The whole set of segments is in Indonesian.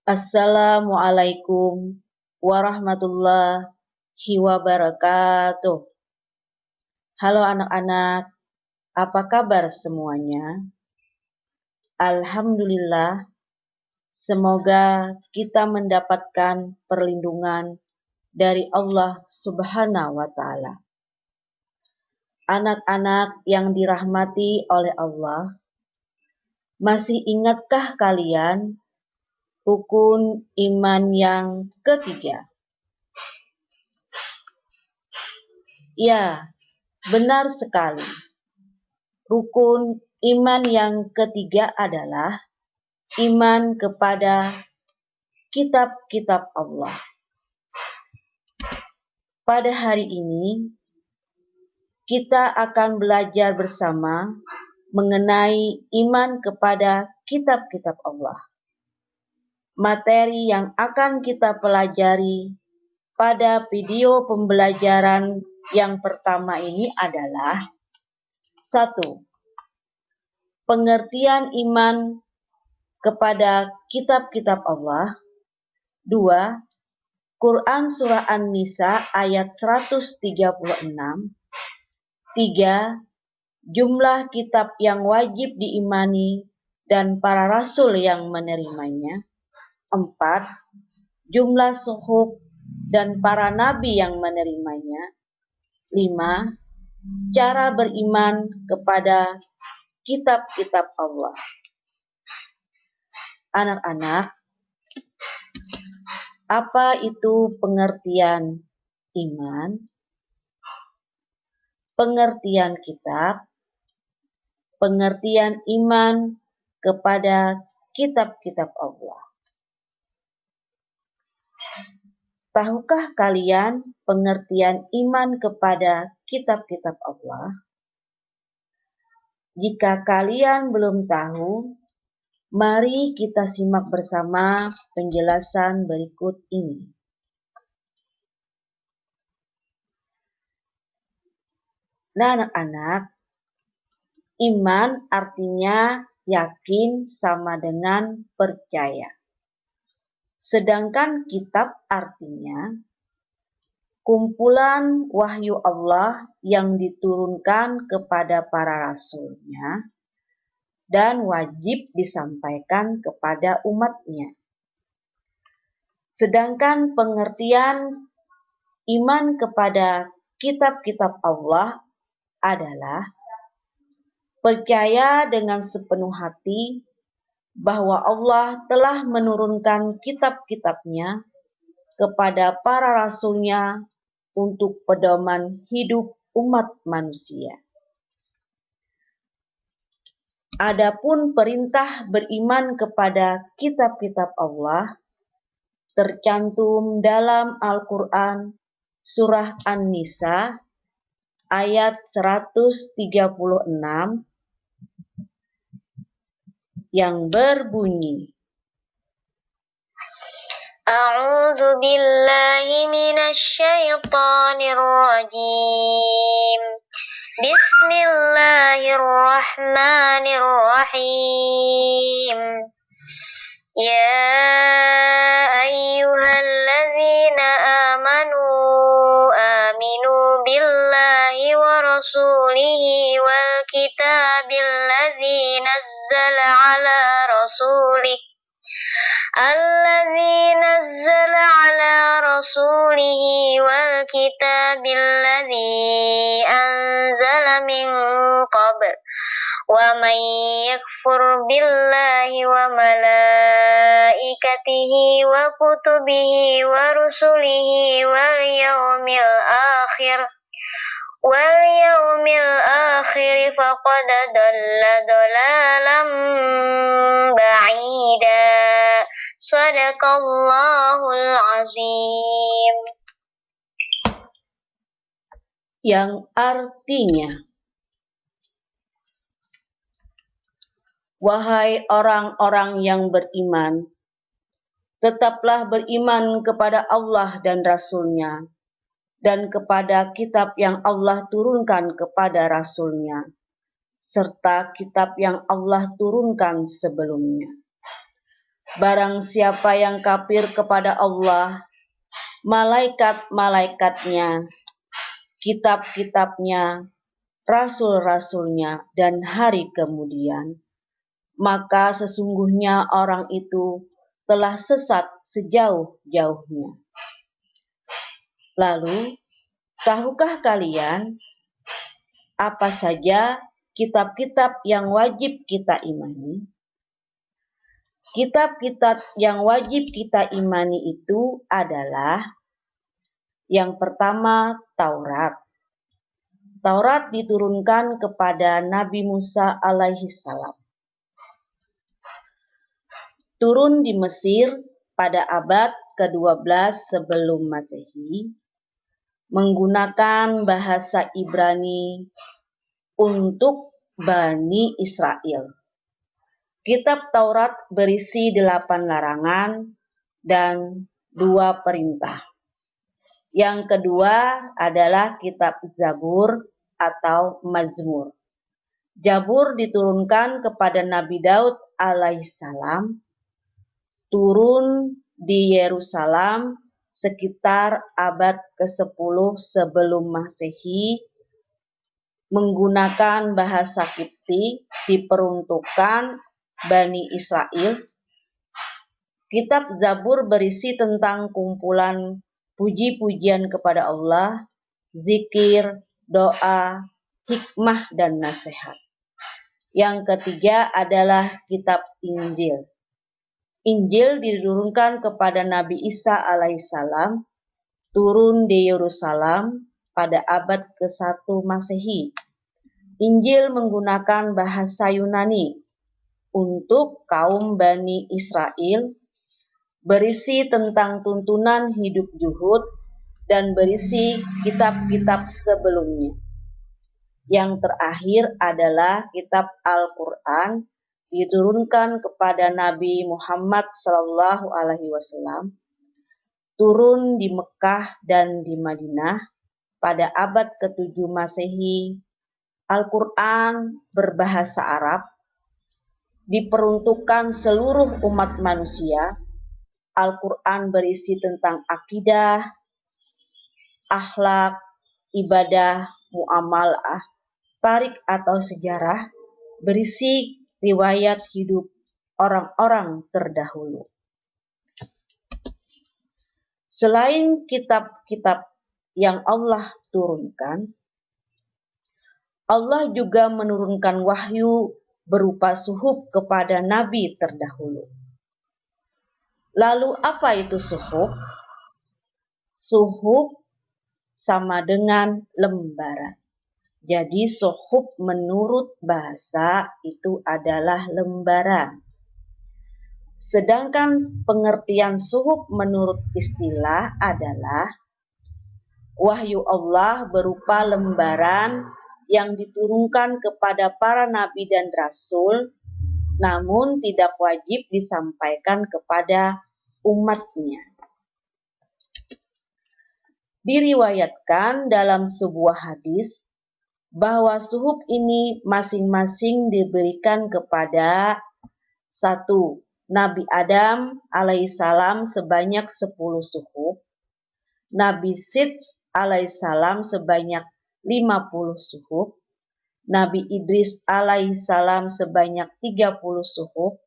Assalamualaikum warahmatullahi wabarakatuh. Halo anak-anak, apa kabar semuanya? Alhamdulillah, semoga kita mendapatkan perlindungan dari Allah Subhanahu wa Ta'ala. Anak-anak yang dirahmati oleh Allah, masih ingatkah kalian rukun iman yang ketiga? Ya, benar sekali. Rukun iman yang ketiga adalah iman kepada kitab-kitab Allah. Pada hari ini, kita akan belajar bersama mengenai iman kepada kitab-kitab Allah. Materi yang akan kita pelajari pada video pembelajaran yang pertama ini adalah 1. Pengertian iman kepada kitab-kitab Allah. 2. Quran Surah An-Nisa ayat 136. 3. Jumlah kitab yang wajib diimani dan para rasul yang menerimanya. 4. Jumlah suhuf dan para nabi yang menerimanya. 5. Cara beriman kepada kitab-kitab Allah. Anak-anak, apa itu pengertian iman, pengertian kitab, pengertian iman kepada kitab-kitab Allah? Tahukah kalian pengertian iman kepada kitab-kitab Allah? Jika kalian belum tahu, mari kita simak bersama penjelasan berikut ini. Nah, anak-anak, iman artinya yakin sama dengan percaya. Sedangkan kitab artinya kumpulan wahyu Allah yang diturunkan kepada para rasulnya dan wajib disampaikan kepada umatnya. Sedangkan pengertian iman kepada kitab-kitab Allah adalah percaya dengan sepenuh hati bahwa Allah telah menurunkan kitab-kitabnya kepada para rasulnya untuk pedoman hidup umat manusia. Adapun perintah beriman kepada kitab-kitab Allah tercantum dalam Al-Quran Surah An-Nisa ayat 136 yang berbunyi, A'udzu billahi minasy syaithanir rajim. Bismillahirrahmanirrahim. Ya ayyuhalladzina aminu billahi wa rasulihi wal kitabil ladzi nazzala ala rasulih wal kitabil ladzi anzala min qabl wa man yakfur billahi wa malaikatihi wa kutubihi wa rusulihi wal yawmil akhir faqad dalla dalalan ba'ida. Shadaqallahul azim. yang artinya, wahai orang-orang yang beriman, tetaplah beriman kepada Allah dan Rasul-Nya, dan kepada kitab yang Allah turunkan kepada Rasul-Nya, serta kitab yang Allah turunkan sebelumnya. Barang siapa yang kafir kepada Allah, malaikat-malaikatnya, kitab-kitabnya, rasul-rasulnya, dan hari kemudian, maka sesungguhnya orang itu telah sesat sejauh-jauhnya. Lalu, tahukah kalian apa saja kitab-kitab yang wajib kita imani? Kitab-kitab yang wajib kita imani itu adalah yang pertama, Taurat. Taurat diturunkan kepada Nabi Musa alaihissalam. Turun di Mesir pada abad ke-12 sebelum Masehi, menggunakan bahasa Ibrani untuk Bani Israel. Kitab Taurat berisi 8 larangan dan 2 perintah. Yang kedua adalah kitab Zabur atau Mazmur. Zabur diturunkan kepada Nabi Daud alaihissalam, turun di Yerusalem sekitar abad ke-10 sebelum Masehi, menggunakan bahasa Kipti, diperuntukkan Bani Israel. Kitab Zabur berisi tentang kumpulan puji-pujian kepada Allah, zikir, doa, hikmah, dan nasihat. Yang ketiga adalah kitab Injil. Injil diturunkan kepada Nabi Isa alaihissalam, turun di Yerusalem pada abad ke-1 Masehi. Injil menggunakan bahasa Yunani untuk kaum Bani Israel, berisi tentang tuntunan hidup zuhud, dan berisi kitab-kitab sebelumnya. Yang terakhir adalah kitab Al-Quran, diturunkan kepada Nabi Muhammad SAW, turun di Mekah dan di Madinah pada abad ke-7 Masehi. Al-Quran berbahasa Arab, diperuntukkan seluruh umat manusia. Al-Quran berisi tentang akidah, akhlak, ibadah, muamalah, tarik atau sejarah, berisi riwayat hidup orang-orang terdahulu. Selain kitab-kitab yang Allah turunkan, Allah juga menurunkan wahyu berupa suhuf kepada nabi terdahulu. Lalu apa itu suhuf? Suhuf sama dengan lembaran. Jadi suhuf menurut bahasa itu adalah lembaran. Sedangkan pengertian suhuf menurut istilah adalah wahyu Allah berupa lembaran yang diturunkan kepada para nabi dan rasul, namun tidak wajib disampaikan kepada umatnya. Diriwayatkan dalam sebuah hadis bahwa suhuf ini masing-masing diberikan kepada 1. Nabi Adam alaihissalam sebanyak 10 suhuf, Nabi Syed alaihissalam sebanyak 50 suhuf, Nabi Idris alaihissalam sebanyak 30 suhuf,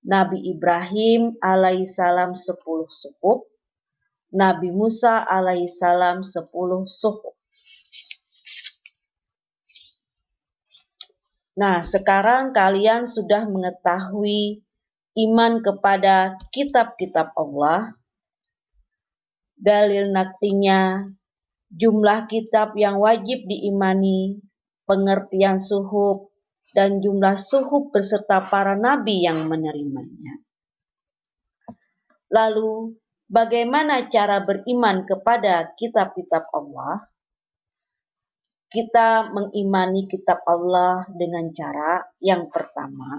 Nabi Ibrahim alaihissalam 10 suhuf, Nabi Musa alaihissalam 10 suhuf. Nah, sekarang kalian sudah mengetahui iman kepada kitab-kitab Allah, dalil naktinya, jumlah kitab yang wajib diimani, pengertian suhuf, dan jumlah suhuf beserta para nabi yang menerimanya. Lalu, bagaimana cara beriman kepada kitab-kitab Allah? Kita mengimani kitab Allah dengan cara yang pertama,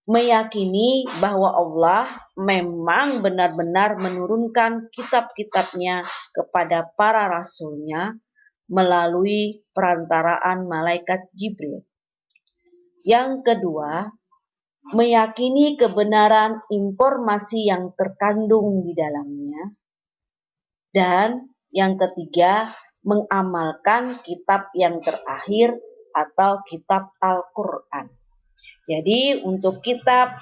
meyakini bahwa Allah memang benar-benar menurunkan kitab-kitabnya kepada para rasulnya melalui perantaraan malaikat Jibril. Yang kedua, meyakini kebenaran informasi yang terkandung di dalamnya, dan yang ketiga, mengamalkan kitab yang terakhir atau kitab Al-Quran. Jadi untuk kitab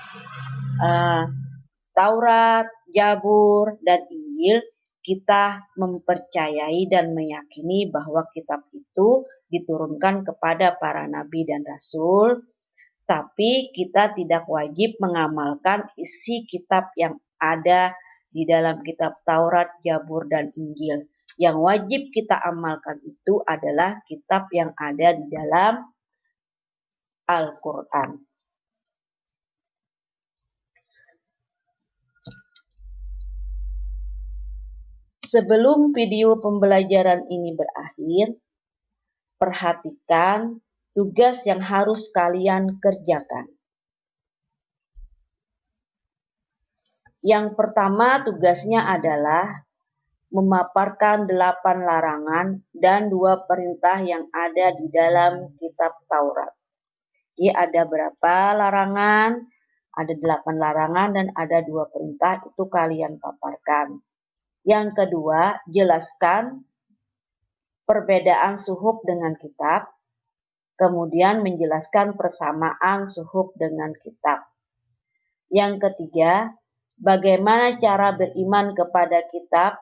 Taurat, Zabur, dan Injil, kita mempercayai dan meyakini bahwa kitab itu diturunkan kepada para nabi dan rasul, tapi kita tidak wajib mengamalkan isi kitab yang ada di dalam kitab Taurat, Zabur, dan Injil. Yang wajib kita amalkan itu adalah kitab yang ada di dalam Al-Quran. Sebelum video pembelajaran ini berakhir, perhatikan tugas yang harus kalian kerjakan. Yang pertama tugasnya adalah memaparkan 8 larangan dan 2 perintah yang ada di dalam kitab Taurat. Jadi ada berapa larangan? Ada 8 larangan dan ada 2 perintah, itu kalian paparkan. Yang kedua, jelaskan perbedaan suhuf dengan kitab, kemudian menjelaskan persamaan suhuf dengan kitab. Yang ketiga, bagaimana cara beriman kepada kitab.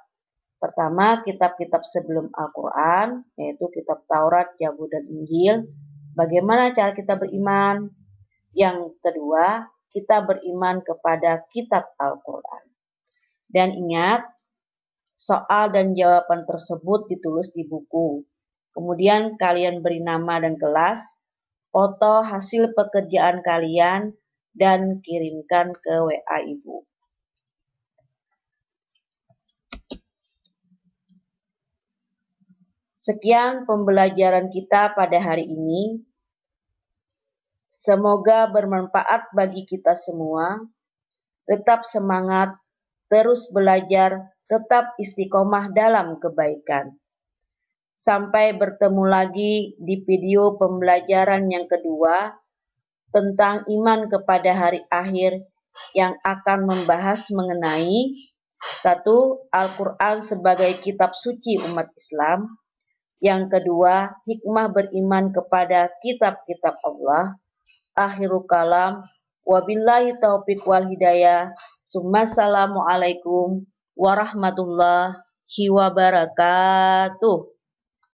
Pertama, kitab-kitab sebelum Al-Quran, yaitu kitab Taurat, Zabur, dan Injil. Bagaimana cara kita beriman? Yang kedua, kita beriman kepada kitab Al-Quran. Dan ingat, soal dan jawaban tersebut ditulis di buku. Kemudian kalian beri nama dan kelas, foto hasil pekerjaan kalian, dan kirimkan ke WA Ibu. Sekian pembelajaran kita pada hari ini. Semoga bermanfaat bagi kita semua. Tetap semangat, terus belajar, tetap istiqomah dalam kebaikan. Sampai bertemu lagi di video pembelajaran yang kedua tentang iman kepada hari akhir yang akan membahas mengenai 1. Al-Quran sebagai kitab suci umat Islam. Yang kedua, hikmah beriman kepada kitab-kitab Allah. Akhirul kalam. Wabillahi taufiq wal hidayah. Assalamualaikum warahmatullahi wabarakatuh.